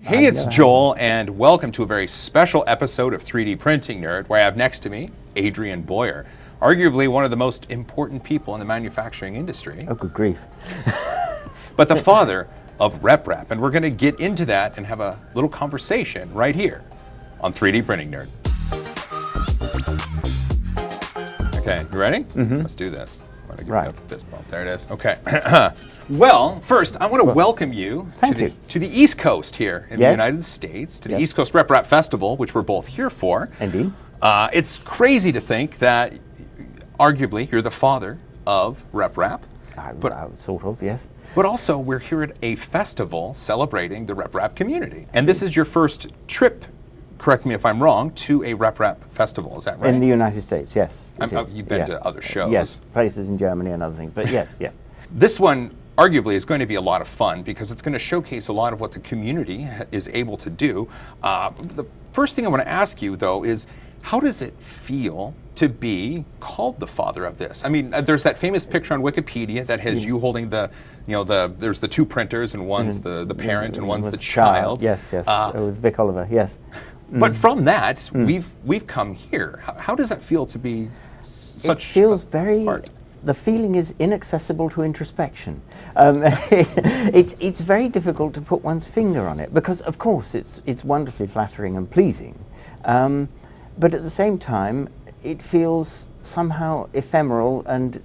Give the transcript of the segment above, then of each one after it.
Hey, it's Joel, and welcome to a very special episode of 3D Printing Nerd, where I have next to me Adrian Bowyer, arguably one of the most important people in the manufacturing industry. Oh, good grief. But the father of reprap, and we're going to get into that and have a little conversation right here on 3D Printing Nerd. Okay, you ready? Mm-hmm. Let's do this. I'm going to give you a fist bump. There it is. Okay. Well, first, I want to welcome you to the East Coast here in the United States, to the East Coast RepRap Festival, which we're both here for. Indeed. It's crazy to think that, arguably, you're the father of reprap. Sort of, yes. But also, we're here at a festival celebrating the reprap community. And this is your first trip, correct me if I'm wrong, to a reprap festival, is that right? In the United States, yes. You've been to other shows. Yes, places in Germany and other things, but yes, yeah. This one, arguably, is going to be a lot of fun because it's going to showcase a lot of what the community is able to do. The first thing I want to ask you, though, is how does it feel to be called the father of this? I mean, there's that famous picture on Wikipedia that has you holding there's the two printers, and one's the parent and one's the child. Yes, with Vic Oliver, yes. But from that, we've come here. How does it feel to be such? It feels very. Part? The feeling is inaccessible to introspection. It's very difficult to put one's finger on it because, of course, it's wonderfully flattering and pleasing, but at the same time, it feels somehow ephemeral and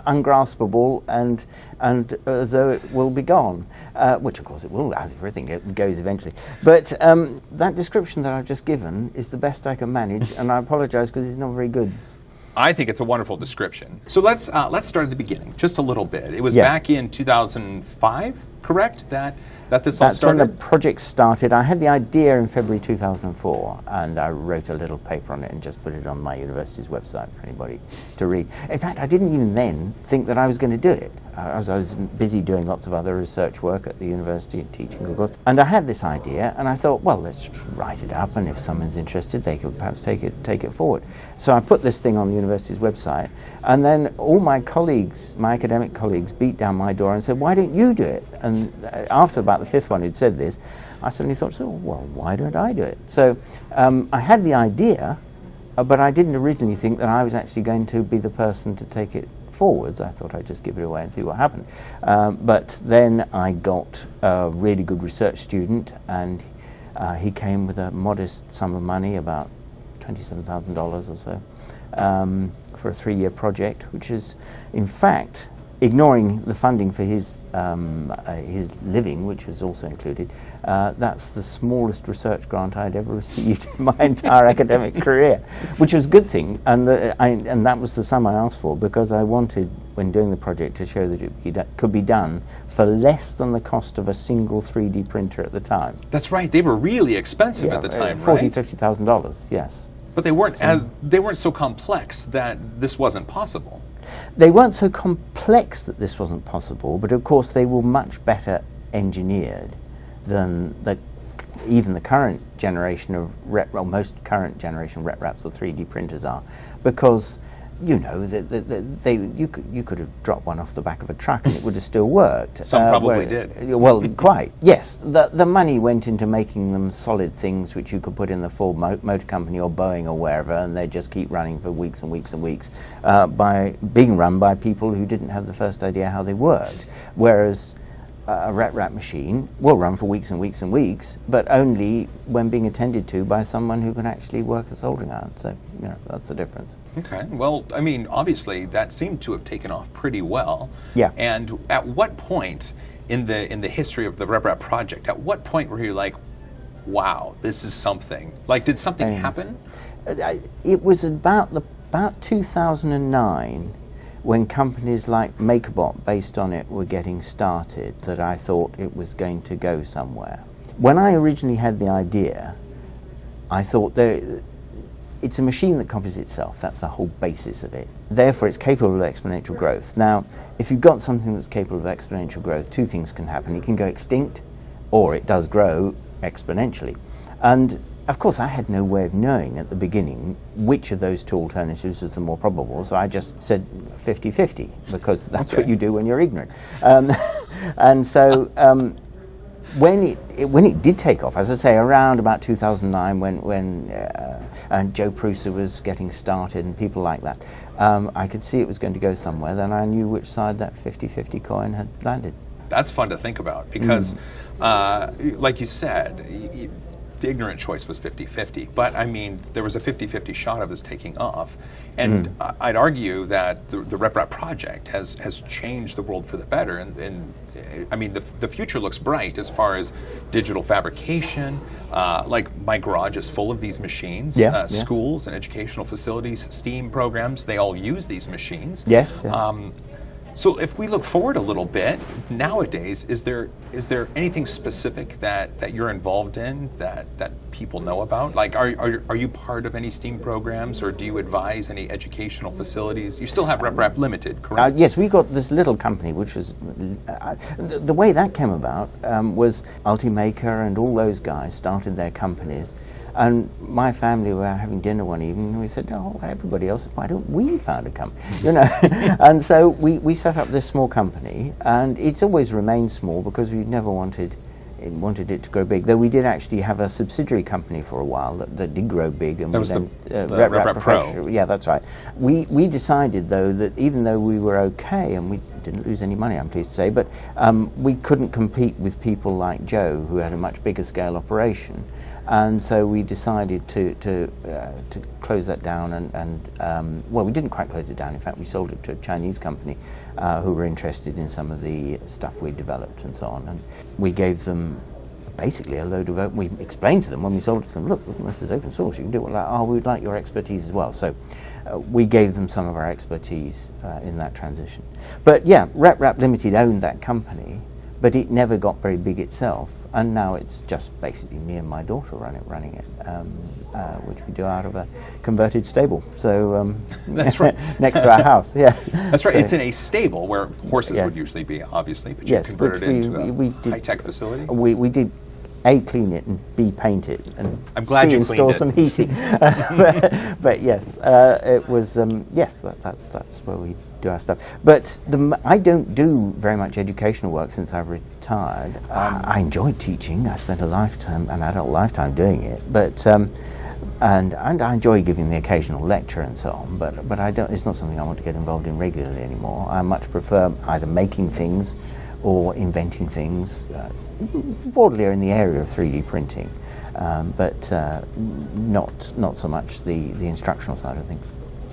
ungraspable and as though it will be gone, which of course it will, as everything goes eventually. But that description that I've just given is the best I can manage, and I apologize because it's not very good. I think it's a wonderful description. So let's start at the beginning, just a little bit. It was back in 2005, correct? That this all started? That's when the project started. I had the idea in February 2004, and I wrote a little paper on it and just put it on my university's website for anybody to read. In fact, I didn't even then think that I was going to do it. I was busy doing lots of other research work at the university and teaching, of course. And I had this idea, and I thought, well, let's write it up, and if someone's interested, they could perhaps take it forward. So I put this thing on the university's website, and then all my colleagues, my academic colleagues, beat down my door and said, why don't you do it? And after about the fifth one who'd said this, I suddenly thought, well, why don't I do it? So I had the idea, but I didn't originally think that I was actually going to be the person to take it forwards. I thought I'd just give it away and see what happened. But then I got a really good research student, and he came with a modest sum of money, about $27,000 or so, for a 3-year project, which is, in fact, ignoring the funding for his living, which was also included, that's the smallest research grant I'd ever received in my entire academic career, which was a good thing, and that was the sum I asked for because I wanted, when doing the project, to show that it could be done for less than the cost of a single 3D printer at the time. That's right; they were really expensive at the time, right? $40,000-$50,000, yes. But they weren't so complex that this wasn't possible. They weren't so complex that this wasn't possible, but of course they were much better engineered than even the current generation of most current generation repraps or 3D printers are, because you could have dropped one off the back of a truck and it would have still worked. Some probably did. Well, quite, yes. The money went into making them solid things which you could put in the Ford Motor Company or Boeing or wherever, and they just keep running for weeks and weeks and weeks, being run by people who didn't have the first idea how they worked. Whereas a reprap machine will run for weeks and weeks and weeks, but only when being attended to by someone who can actually work a soldering iron. So, that's the difference. Okay. Well, I mean, obviously that seemed to have taken off pretty well. Yeah. And at what point in the history of the reprap project, at what point were you like, wow, this is something? Like, did something happen? It was about 2009 when companies like MakerBot, based on it, were getting started, that I thought it was going to go somewhere. When I originally had the idea, I thought it's a machine that copies itself. That's the whole basis of it. Therefore, it's capable of exponential growth. Now, if you've got something that's capable of exponential growth, two things can happen. It can go extinct, or it does grow exponentially. And of course, I had no way of knowing at the beginning which of those two alternatives was the more probable, so I just said 50-50, because that's what you do when you're ignorant. And so when it did take off, as I say, around about 2009, when and Joe Purusha was getting started and people like that, I could see it was going to go somewhere. Then I knew which side that 50-50 coin had landed. That's fun to think about because, like you said, the ignorant choice was 50-50, but I mean, there was a 50-50 shot of this taking off. And I'd argue that the reprap project has changed the world for the better. And I mean, the future looks bright as far as digital fabrication. Like my garage is full of these machines. Schools and educational facilities, STEAM programs, they all use these machines. Yes. So if we look forward a little bit, nowadays, is there anything specific that you're involved in that people know about? Like, are you part of any STEAM programs, or do you advise any educational facilities? You still have RepRap Limited, correct? Yes, we got this little company, which was the way that came about was Ultimaker and all those guys started their companies. And my family were having dinner one evening, and we said, "Oh, everybody else, why don't we found a company?" You know, and so we set up this small company, and it's always remained small because we never wanted it to grow big. Though we did actually have a subsidiary company for a while that did grow big, and that was the RepRap Pro. Yeah, that's right. We decided though that even though we were okay and we didn't lose any money, I'm pleased to say, but we couldn't compete with people like Joe, who had a much bigger scale operation. And so we decided to close that down, and well, we didn't quite close it down. In fact, we sold it to a Chinese company who were interested in some of the stuff we developed and so on. And we gave them basically a load of. We explained to them when we sold it to them, look, this is open source. You can do it. Like, we'd like your expertise as well. So we gave them some of our expertise in that transition. But yeah, RepRap Limited owned that company, but it never got very big itself. And now it's just basically me and my daughter running it, which we do out of a converted stable. So that's right, next to our house. Yeah, that's right. So, it's in a stable where horses would usually be, obviously, but you converted it into a high-tech facility. We did A, clean it, and B, paint it, and I'm glad C, you install some heating. but yes, it was yes. That's where we do our stuff. But I don't do very much educational work since I've retired. I enjoyed teaching. I spent an adult lifetime doing it. But and I enjoy giving the occasional lecture and so on. But I don't. It's not something I want to get involved in regularly anymore. I much prefer either making things or inventing things. Broadly in the area of 3D printing, but not so much the instructional side of things.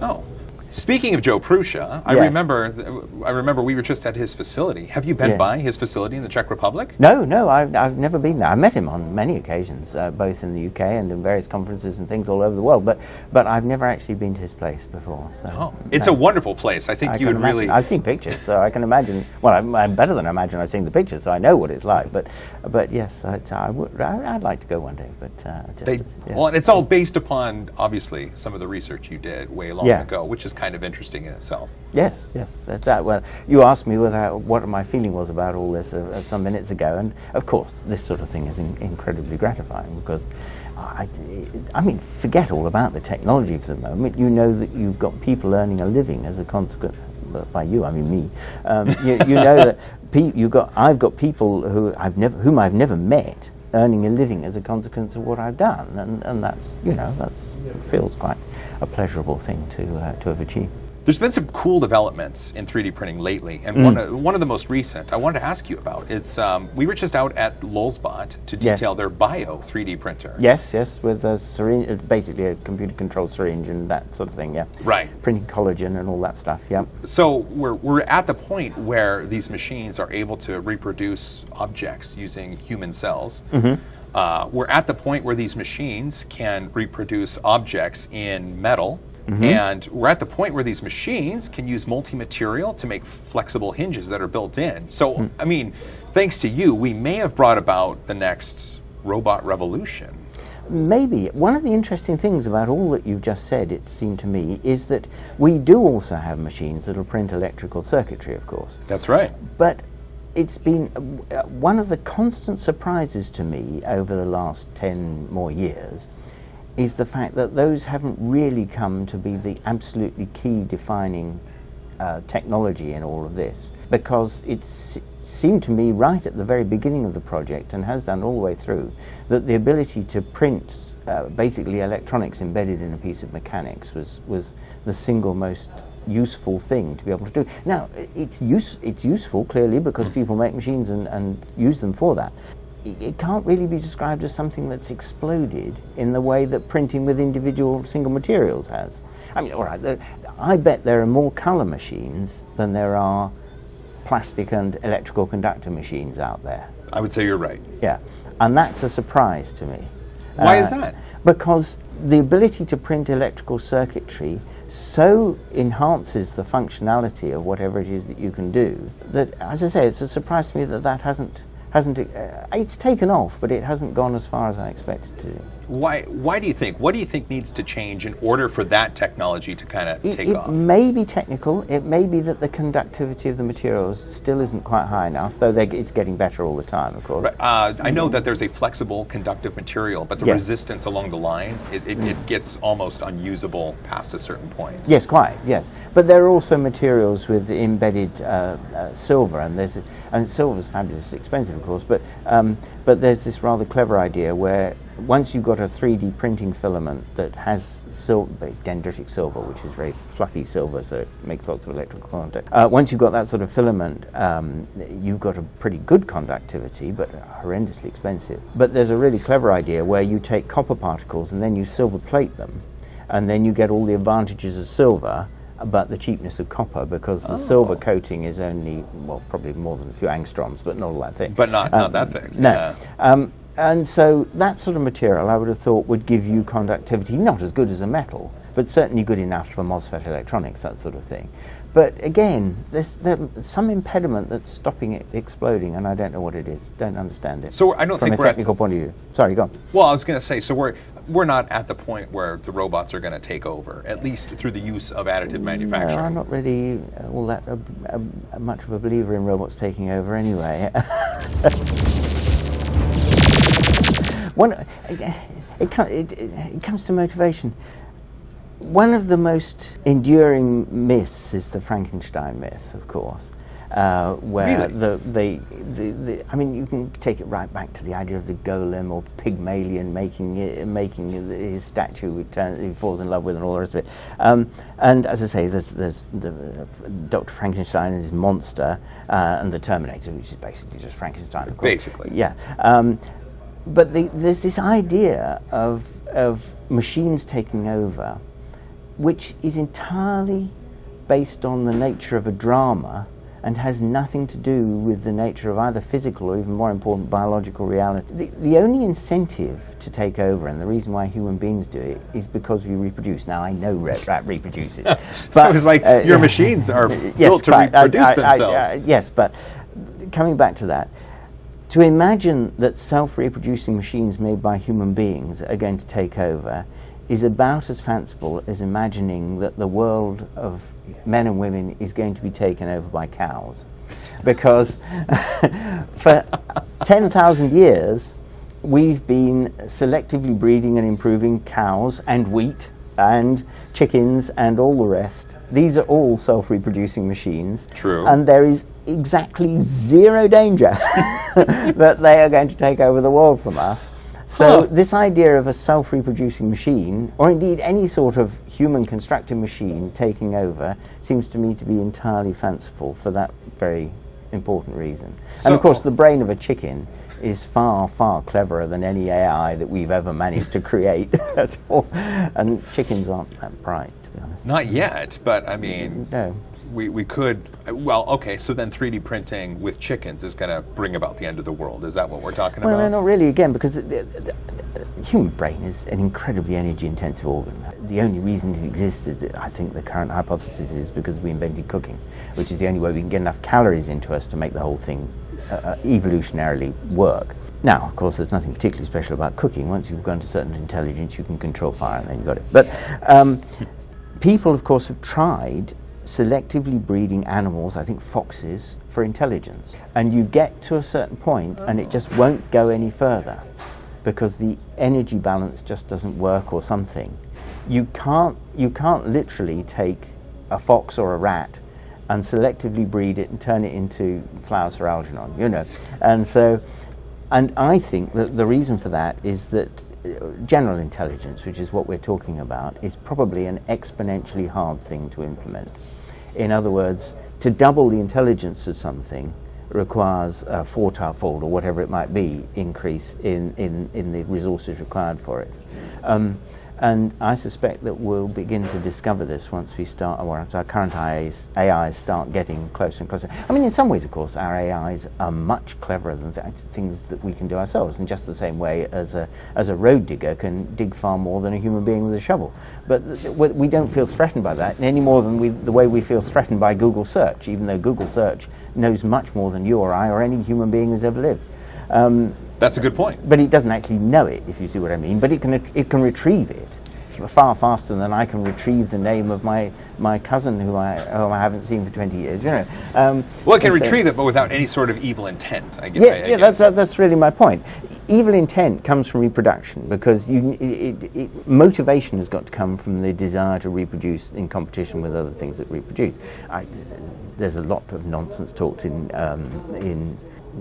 Oh. Speaking of Joe Purusha, I remember we were just at his facility. Have you been by his facility in the Czech Republic? No, I've never been there. I've met him on many occasions, both in the UK and in various conferences and things all over the world, but I've never actually been to his place before. So, it's a wonderful place. I think you would really... I've seen pictures, so I can imagine... Well, I'm better than I imagine I've seen the pictures, so I know what it's like, but yes, I'd like to go one day, but... Well, and it's all based upon, obviously, some of the research you did way long ago, which is kind of interesting in itself. Yes. That's that. Well, you asked me what my feeling was about all this some minutes ago, and of course, this sort of thing is incredibly gratifying because, I mean, forget all about the technology for the moment. You know that you've got people earning a living as a consequence. By you, I mean me. You know that I've got people whom I've never met earning a living as a consequence of what I've done, and that's feels quite a pleasurable thing to have achieved. There's been some cool developments in 3D printing lately, and one of the most recent I wanted to ask you about is we were just out at Lulzbot to detail their BIO 3D printer. Yes, with a syringe, basically a computer-controlled syringe and that sort of thing. Yeah, right. Printing collagen and all that stuff. Yeah. So we're at the point where these machines are able to reproduce objects using human cells. Mm-hmm. We're at the point where these machines can reproduce objects in metal. Mm-hmm. And we're at the point where these machines can use multi-material to make flexible hinges that are built in. So, I mean, thanks to you, we may have brought about the next robot revolution. Maybe. One of the interesting things about all that you've just said, it seemed to me, is that we do also have machines that will print electrical circuitry, of course. That's right. But it's been one of the constant surprises to me over the last 10 more years is the fact that those haven't really come to be the absolutely key defining technology in all of this, because seemed to me right at the very beginning of the project, and has done all the way through, that the ability to print basically electronics embedded in a piece of mechanics was the single most useful thing to be able to do. Now, it's useful, clearly, because people make machines and use them for that. It can't really be described as something that's exploded in the way that printing with individual single materials has. I mean, all right, I bet there are more colour machines than there are plastic and electrical conductor machines out there. I would say you're right. Yeah, and that's a surprise to me. Why is that? Because the ability to print electrical circuitry so enhances the functionality of whatever it is that you can do that, as I say, it's a surprise to me that hasn't it's taken off, but it hasn't gone as far as I expected to. Why do you think? What do you think needs to change in order for that technology to kind of take off? It may be technical. It may be that the conductivity of the materials still isn't quite high enough, though it's getting better all the time, of course. I know that there's a flexible conductive material, but the Yes. resistance along the line, it gets almost unusable past a certain point. Yes, quite, yes. But there are also materials with embedded silver, and silver's fabulously expensive, of course, but there's this rather clever idea where once you've got a 3D printing filament that has dendritic silver, which is very fluffy silver, so it makes lots of electrical contact. Once you've got that sort of filament, you've got a pretty good conductivity, but horrendously expensive. But there's a really clever idea where you take copper particles and then you silver plate them, and then you get all the advantages of silver, but the cheapness of copper, because the silver coating is only, well, probably more than a few angstroms, but not all that thick. But not that thick. No. Yeah. And so that sort of material, I would have thought, would give you conductivity, not as good as a metal, but certainly good enough for MOSFET electronics, that sort of thing. But again, there's some impediment that's stopping it exploding, and I don't know what it is. Don't understand it. So I don't from think a technical point of view. Sorry, go on. Well, I was going to say, so we're not at the point where the robots are going to take over, at least through the use of additive manufacturing. No, I'm not really all that much of a believer in robots taking over anyway. It comes to motivation. One of the most enduring myths is the Frankenstein myth, of course, where really? I mean, you can take it right back to the idea of the golem or Pygmalion making his statue, he falls in love with, and all the rest of it. And as I say, there's Dr. Frankenstein and his monster, and the Terminator, which is basically just Frankenstein, of course. Basically, yeah. But there's this idea of machines taking over, which is entirely based on the nature of a drama and has nothing to do with the nature of either physical or, even more important, biological reality. The only incentive to take over, and the reason why human beings do it, is because we reproduce. Now, I know rat reproduces. But it was like, your machines are built to reproduce themselves. Yes, but coming back to that, to imagine that self-reproducing machines made by human beings are going to take over is about as fanciful as imagining that the world of men and women is going to be taken over by cows. Because for 10,000 years, we've been selectively breeding and improving cows and wheat and chickens and all the rest. These are all self-reproducing machines. True. And there is exactly zero danger that they are going to take over the world from us. So this idea of a self-reproducing machine, or indeed any sort of human-constructed machine taking seems to me to be entirely fanciful for that very important reason. And of course, the brain of a chicken is far, far cleverer than any AI that we've ever managed to create at all. And chickens aren't that bright, to be honest. Not yet, but I mean, no. We could, well, okay, so then 3D printing with chickens is going to bring about the end of the world. Is that what we're talking about? Well, no, not really, again, because the human brain is an incredibly energy-intensive organ. The only reason it existed, I think the current hypothesis, is because we invented cooking, which is the only way we can get enough calories into us to make the whole thing evolutionarily work. Now, of course, there's nothing particularly special about cooking. Once you've gone to certain intelligence, you can control fire, and then you've got it. But people, of course, have tried selectively breeding animals, I think foxes, for intelligence. And you get to a certain point and it just won't go any further because the energy balance just doesn't work or something. You can't literally take a fox or a rat and selectively breed it and turn it into flowers for Algernon, you know. And so, and I think that the reason for that is that general intelligence, which is what we're talking about, is probably an exponentially hard thing to implement. In other words, to double the intelligence of something requires a four-fold or whatever it might be increase in the resources required for it. And I suspect that we'll begin to discover this once our current AIs start getting closer and closer. I mean, in some ways, of course, our AIs are much cleverer than things that we can do ourselves, in just the same way as a road digger can dig far more than a human being with a shovel. But we don't feel threatened by that any more than the way we feel threatened by Google search, even though Google search knows much more than you or I or any human being who's ever lived. That's a good point. But it doesn't actually know it, if you see what I mean. But it can retrieve it far faster than I can retrieve the name of my cousin whom I haven't seen for 20 years. You know. Well, it can retrieve it, but without any sort of evil intent. I guess. That's really my point. Evil intent comes from reproduction, because motivation has got to come from the desire to reproduce in competition with other things that reproduce. There's a lot of nonsense talked in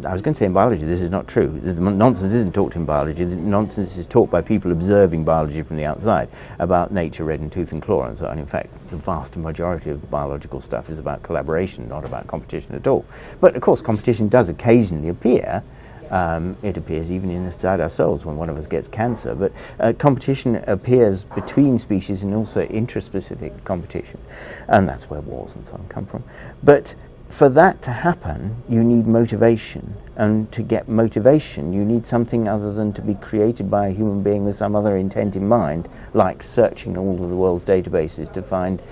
I was going to say in biology. This is not true. The nonsense isn't talked in biology. The nonsense is taught by people observing biology from the outside about nature, red in tooth and claw, and so on. In fact, the vast majority of biological stuff is about collaboration, not about competition at all. But of course, competition does occasionally appear. It appears even inside ourselves when one of us gets cancer. But competition appears between species and also intraspecific competition, and that's where wars and so on come from. But for that to happen, you need motivation, and to get motivation, you need something other than to be created by a human being with some other intent in mind, like searching all of the world's databases to find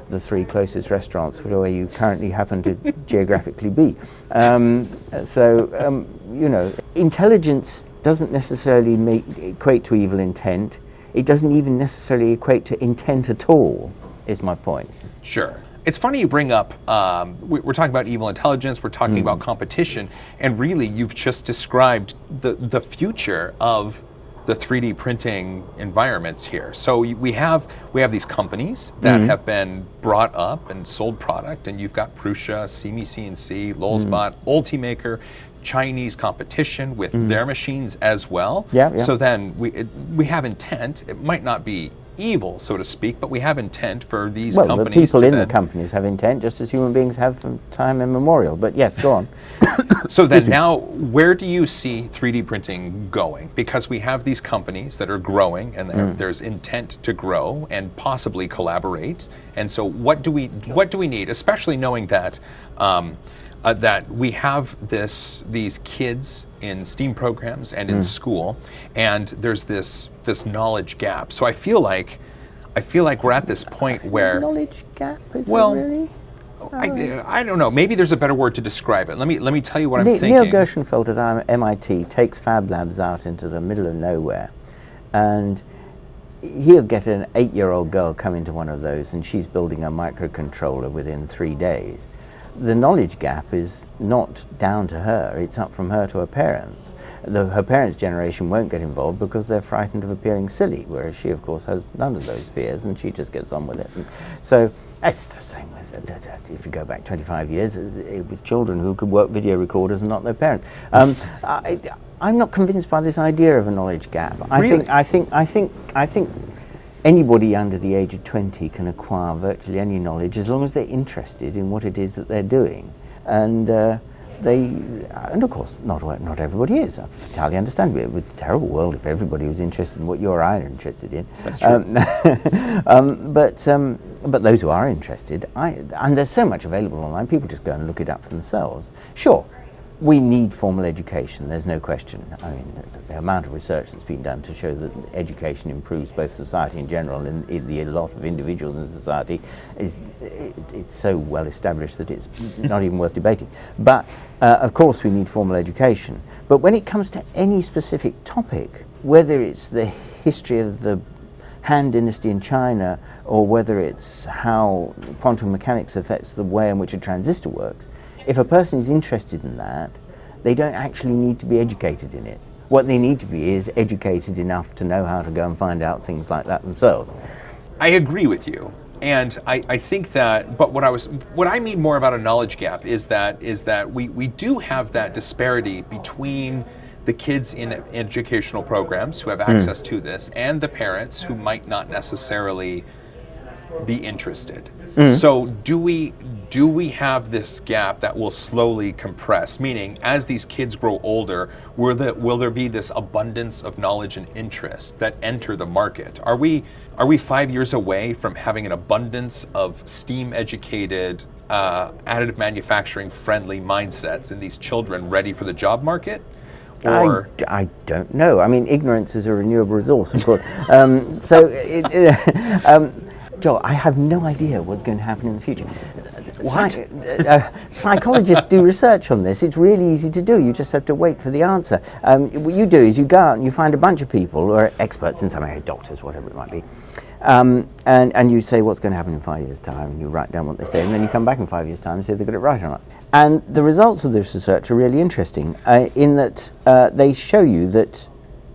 the 3 closest restaurants where you currently happen to geographically be. You know, intelligence doesn't necessarily equate to evil intent. It doesn't even necessarily equate to intent at all, is my point. Sure. It's funny you bring up, we're talking about evil intelligence, we're talking about competition, and really you've just described the future of the 3D printing environments here. So we have these companies that have been brought up and sold product, and you've got Purusha, CNC, Lulzbot, Ultimaker, Chinese competition with their machines as well. Yeah. So then we have intent. It might not be evil, so to speak, but we have intent for these companies. Well, the people in the companies have intent, just as human beings have from time immemorial. But yes, go on. So then now, where do you see 3D printing going? Because we have these companies that are growing, and there's intent to grow and possibly collaborate. And so what do we need, especially knowing that that we have these kids in STEAM programs and in school, and there's this knowledge gap. So I feel like we're at this point where knowledge gap is there really? I don't know. Maybe there's a better word to describe it. Let me tell you what I'm thinking. Neil Gershenfeld at MIT takes Fab Labs out into the middle of nowhere, and he'll get an 8-year-old girl come into one of those, and she's building a microcontroller within 3 days. The knowledge gap is not down to her, it's up from her to her parents. Her parents' generation won't get involved because they're frightened of appearing silly, whereas she, of course, has none of those fears, and she just gets on with it. And so it's the same with, if you go back 25 years, it was children who could work video recorders and not their parents. I'm not convinced by this idea of a knowledge gap. Really? I think anybody under the age of 20 can acquire virtually any knowledge as long as they're interested in what it is that they're doing. And of course, not everybody is. I entirely understand. It would be a terrible world if everybody was interested in what you or I are interested in. That's true. But those who are interested, and there's so much available online, people just go and look it up for themselves. Sure, we need formal education, there's no question. I mean, the amount of research that's been done to show that education improves both society in general and the lot of individuals in society it's so well established that it's not even worth debating. But of course we need formal education. But when it comes to any specific topic, whether it's the history of the Han Dynasty in China, or whether it's how quantum mechanics affects the way in which a transistor works, if a person is interested in that, they don't actually need to be educated in it. What they need to be is educated enough to know how to go and find out things like that themselves. I agree with you. And I think that, but what I mean more about a knowledge gap is that we do have that disparity between the kids in educational programs who have access to this and the parents who might not necessarily be interested. So do we have this gap that will slowly compress? Meaning, as these kids grow older, will there be this abundance of knowledge and interest that enter the market? Are we 5 years away from having an abundance of STEAM-educated, additive manufacturing-friendly mindsets in these children ready for the job market? Or I don't know. I mean, ignorance is a renewable resource, of course. Joel, I have no idea what's going to happen in the future. Psychologists do research on this. It's really easy to do. You just have to wait for the answer. What you do is you go out and you find a bunch of people who are experts in some area, doctors, whatever it might be, and you say what's going to happen in 5 years' time, and you write down what they say, and then you come back in 5 years' time and see if they got it right or not. And the results of this research are really interesting in that they show you that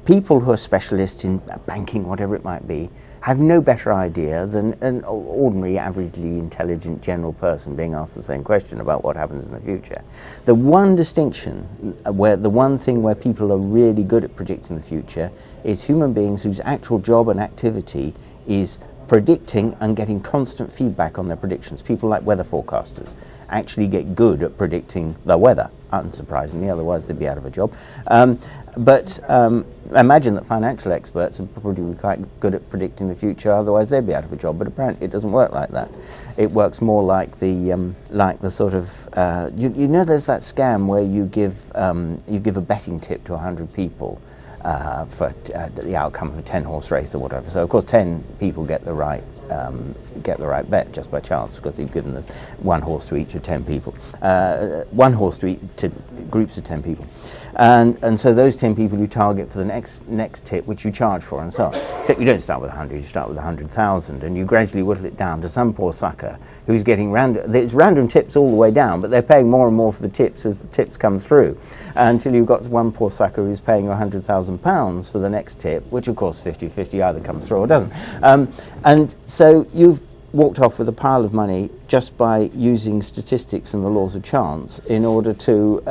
people who are specialists in banking, whatever it might be, have no better idea than an ordinary, averagely intelligent general person being asked the same question about what happens in the future. The one distinction, the one thing where people are really good at predicting the future is human beings whose actual job and activity is predicting and getting constant feedback on their predictions. People like weather forecasters actually get good at predicting the weather, unsurprisingly, otherwise they'd be out of a job. But imagine that financial experts are probably quite good at predicting the future, otherwise they'd be out of a job. But apparently it doesn't work like that. It works more like the sort of you know, there's that scam where you give a betting tip to 100 people for the outcome of a 10-horse race or whatever. So of course 10 people get the right bet just by chance, because you've given this one horse to each of 10 people, one horse to groups of 10 people, and so those 10 people you target for the next tip, which you charge for, and so on. Except you don't start with 100, you start with 100,000, and you gradually whittle it down to some poor sucker who's getting there's random tips all the way down, but they're paying more and more for the tips as the tips come through, until you've got one poor sucker who's paying you £100,000 for the next tip, which of course 50-50 either comes through or doesn't. And so you've walked off with a pile of money just by using statistics and the laws of chance in order to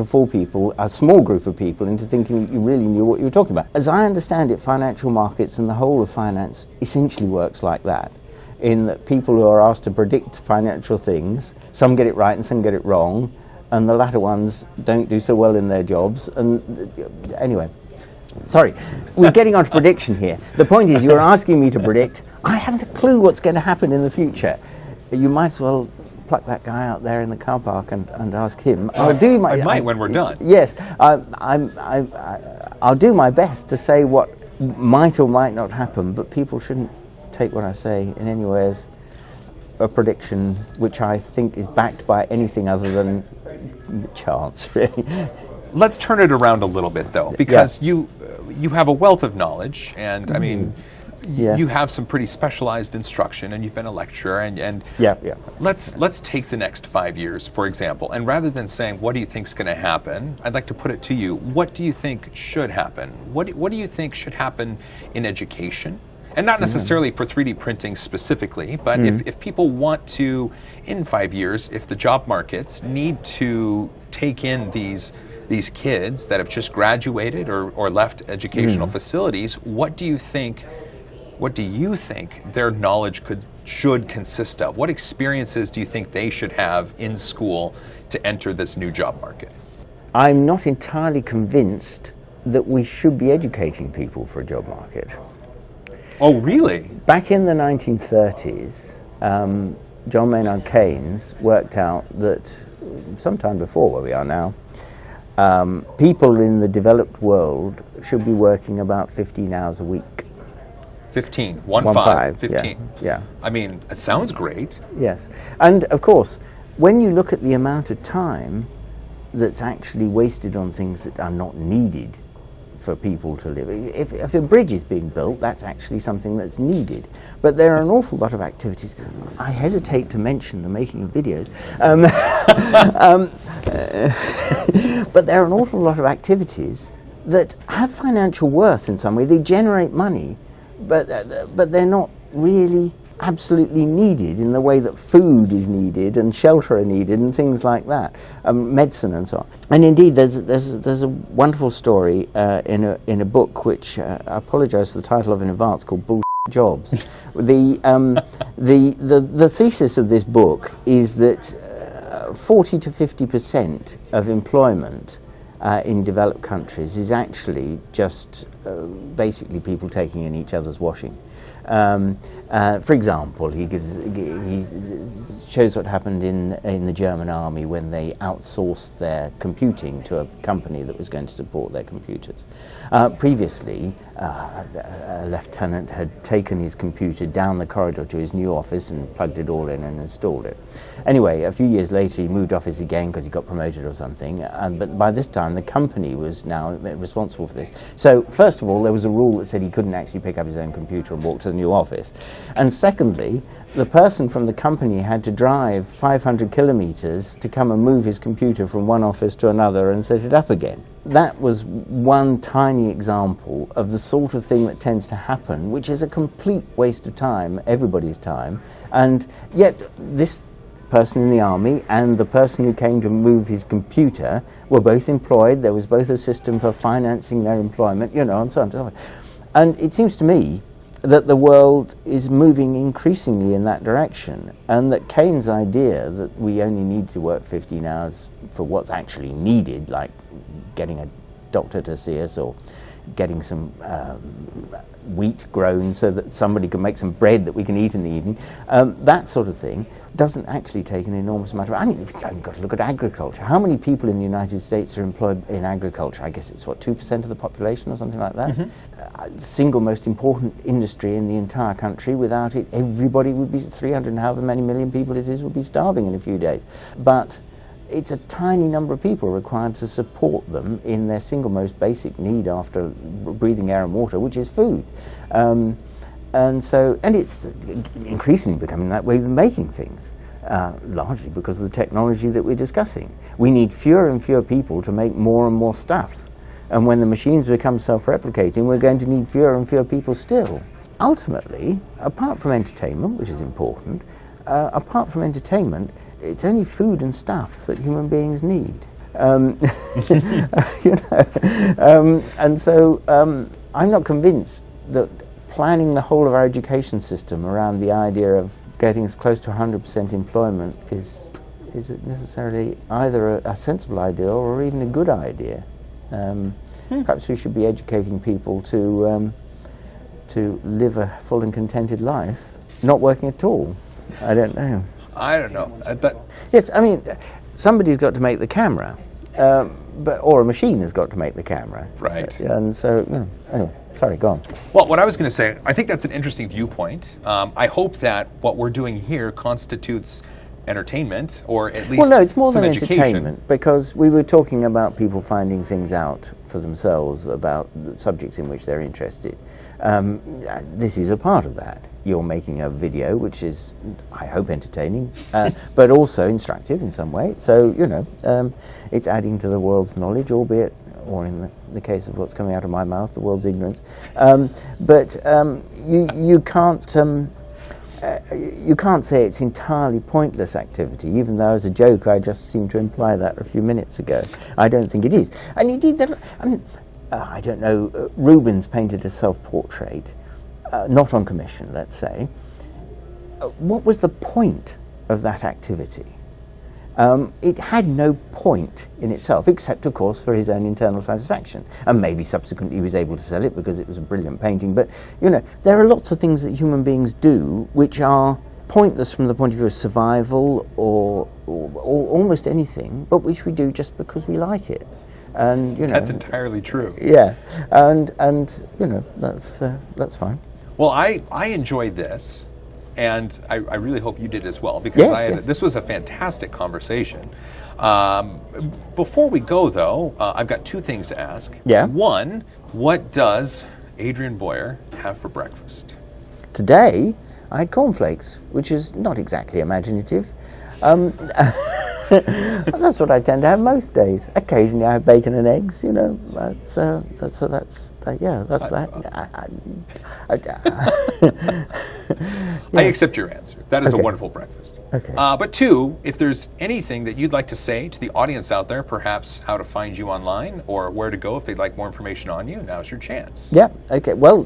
fool people, a small group of people, into thinking you really knew what you were talking about. As I understand it, financial markets and the whole of finance essentially works like that, in that people who are asked to predict financial things, some get it right and some get it wrong, and the latter ones don't do so well in their jobs. And anyway, sorry, we're getting on to prediction here. The point is, you're asking me to predict. I haven't a clue what's going to happen in the future. You might as well pluck that guy out there in the car park and ask him. I might when we're done. Yes, I'll do my best to say what might or might not happen, but people shouldn't take what I say in any way as a prediction which I think is backed by anything other than chance, really. Let's turn it around a little bit, though, because you have a wealth of knowledge, and I mean, yes, you have some pretty specialized instruction, and you've been a lecturer, and Let's take the next 5 years, for example, and rather than saying what do you think's going to happen, I'd like to put it to you: what do you think should happen? What do you think should happen in education? And not necessarily for 3D printing specifically, but if people want to, in 5 years, if the job markets need to take in these kids that have just graduated or left educational facilities, what do you think their knowledge should consist of? What experiences do you think they should have in school to enter this new job market? I'm not entirely convinced that we should be educating people for a job market. Oh, really? Back in the 1930s, John Maynard Keynes worked out that sometime before where we are now, people in the developed world should be working about 15 hours a week. 15, 15. Yeah. I mean, it sounds great. Yes. And of course, when you look at the amount of time that's actually wasted on things that are not needed for people to live. If a bridge is being built, that's actually something that's needed. But there are an awful lot of activities. I hesitate to mention the making of videos. But there are an awful lot of activities that have financial worth in some way. They generate money, but they're not really absolutely needed in the way that food is needed and shelter are needed and things like that, medicine and so on. And indeed, there's a wonderful story in a book which I apologise for the title of in advance, called Bullshit Jobs. The thesis of this book is that 40 to 50% of employment in developed countries is actually just basically people taking in each other's washing. For example, he shows what happened in the German army when they outsourced their computing to a company that was going to support their computers. Previously, a lieutenant had taken his computer down the corridor to his new office and plugged it all in and installed it. Anyway, a few years later he moved office again because he got promoted or something, but by this time the company was now responsible for this. So first of all, there was a rule that said he couldn't actually pick up his own computer and walk to the new office. And secondly, the person from the company had to drive 500 kilometers to come and move his computer from one office to another and set it up again. That was one tiny example of the sort of thing that tends to happen, which is a complete waste of time, everybody's time, and yet this person in the army and the person who came to move his computer were both employed. There was both a system for financing their employment, and so on and so on. And it seems to me that the world is moving increasingly in that direction, and that Keynes' idea that we only need to work 15 hours for what's actually needed, like getting a doctor to see us or getting some wheat grown so that somebody can make some bread that we can eat in the evening, that sort of thing doesn't actually take an enormous amount of... I mean, you've got to look at agriculture. How many people in the United States are employed in agriculture? I guess it's, 2% of the population or something like that? Mm-hmm. Single most important industry in the entire country. Without it, everybody would be, 300 and however many million people it is, would be starving in a few days. But it's a tiny number of people required to support them in their single most basic need after breathing air and water, which is food. And it's increasingly becoming that way with making things, largely because of the technology that we're discussing. We need fewer and fewer people to make more and more stuff. And when the machines become self-replicating, we're going to need fewer and fewer people still. Ultimately, apart from entertainment, which is important, it's only food and stuff that human beings need. And so I'm not convinced that planning the whole of our education system around the idea of getting as close to 100% employment is necessarily either a sensible idea or even a good idea. Perhaps we should be educating people to live a full and contented life, not working at all. I don't know. Yes, I mean, somebody's got to make the camera, or a machine has got to make the camera. Right. And so, anyway, sorry, go on. Well, what I was going to say, I think that's an interesting viewpoint. I hope that what we're doing here constitutes entertainment, or at least it's more some than education. Entertainment, because we were talking about people finding things out for themselves about the subjects in which they're interested. This is a part of that. You're making a video which is, I hope, entertaining, but also instructive in some way. So, it's adding to the world's knowledge, albeit, or in the case of what's coming out of my mouth, the world's ignorance. You can't say it's entirely pointless activity, even though as a joke I just seemed to imply that a few minutes ago. I don't think it is. And indeed, I don't know, Rubens painted a self-portrait, not on commission, let's say. What was the point of that activity? It had no point in itself, except, of course, for his own internal satisfaction. And maybe subsequently he was able to sell it because it was a brilliant painting. But, there are lots of things that human beings do which are pointless from the point of view of survival or almost anything, but which we do just because we like it. And that's entirely true. Yeah, and that's fine. Well, I enjoyed this, and I really hope you did as well, because this was a fantastic conversation. Before we go, though, I've got two things to ask. Yeah. One, what does Adrian Bowyer have for breakfast? Today, I had cornflakes, which is not exactly imaginative. That's what I tend to have most days. Occasionally I have bacon and eggs, you know. That's that. I accept your answer. That is a Okay. wonderful breakfast. Okay. But two, if there's anything that you'd like to say to the audience out there, perhaps how to find you online or where to go if they'd like more information on you, now's your chance. Yeah, okay. Well,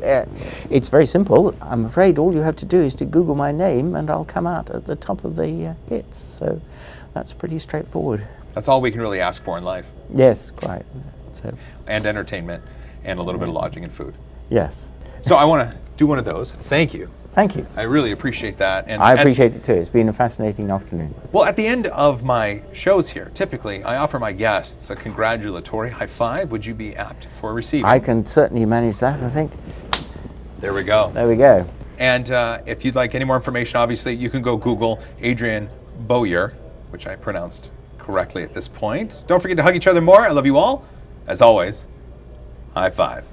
it's very simple. I'm afraid all you have to do is to Google my name and I'll come out at the top of the hits. So that's pretty straightforward. That's all we can really ask for in life. Yes, quite. So, And entertainment and a little bit of lodging and food. yes. So I want to do one of those. Thank you. Thank you. I really appreciate that. And I appreciate it too. It's been a fascinating afternoon. Well, at the end of my shows here, typically I offer my guests a congratulatory high five. Would you be apt for receiving? I can certainly manage that, I think. There we go. There we go. And if you'd like any more information, obviously you can go Google Adrian Bowyer, which I pronounced correctly at this point. Don't forget to hug each other more. I love you all. As always, high five.